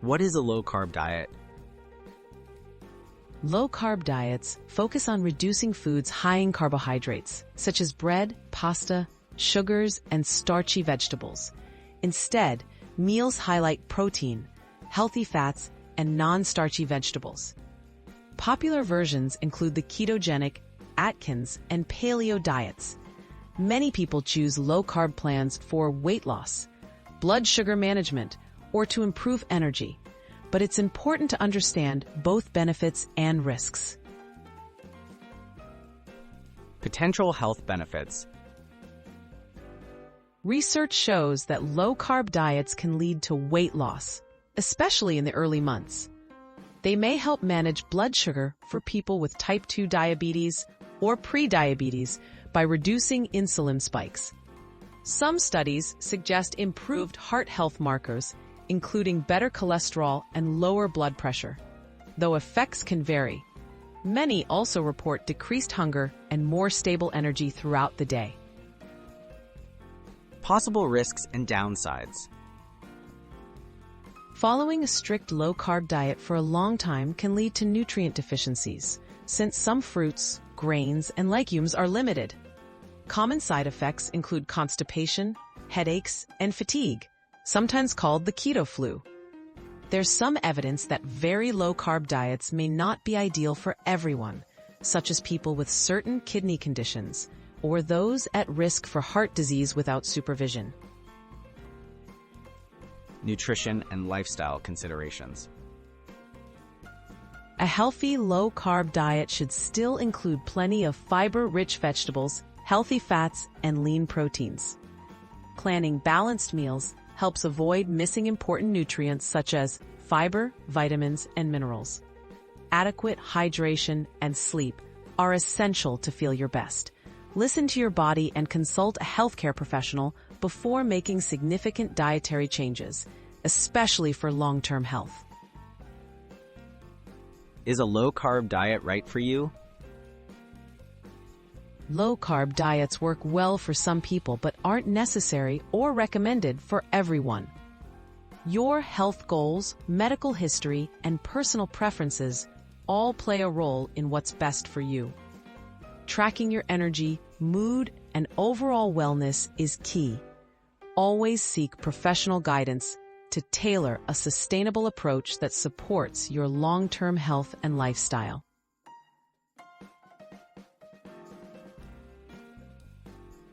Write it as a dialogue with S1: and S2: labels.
S1: What is a low-carb diet?
S2: Low-carb diets focus on reducing foods high in carbohydrates, such as bread, pasta, sugars, and starchy vegetables. Instead, meals highlight protein, healthy fats, and non-starchy vegetables. Popular versions include the ketogenic, Atkins, and Paleo diets. Many people choose low-carb plans for weight loss, blood sugar management, or to improve energy. But it's important to understand both benefits and risks.
S1: Potential health benefits.
S2: Research shows that low-carb diets can lead to weight loss, especially in the early months. They may help manage blood sugar for people with type 2 diabetes or pre-diabetes by reducing insulin spikes. Some studies suggest improved heart health markers, including better cholesterol and lower blood pressure. Though effects can vary, many also report decreased hunger and more stable energy throughout the day.
S1: Possible risks and downsides.
S2: Following a strict low-carb diet for a long time can lead to nutrient deficiencies, since some fruits, grains, and legumes are limited. Common side effects include constipation, headaches, and fatigue, sometimes called the keto flu. There's some evidence that very low-carb diets may not be ideal for everyone, such as people with certain kidney conditions or those at risk for heart disease without supervision.
S1: Nutrition and lifestyle considerations.
S2: A healthy low-carb diet should still include plenty of fiber-rich vegetables, healthy fats, and lean proteins. Planning balanced meals helps avoid missing important nutrients such as fiber, vitamins, and minerals. Adequate hydration and sleep are essential to feel your best. Listen to your body and consult a healthcare professional before making significant dietary changes, especially for long-term health.
S1: Is a low-carb diet right for you?
S2: Low-carb diets work well for some people but aren't necessary or recommended for everyone. Your health goals, medical history, and personal preferences all play a role in what's best for you. Tracking your energy, mood, and overall wellness is key. Always seek professional guidance to tailor a sustainable approach that supports your long-term health and lifestyle.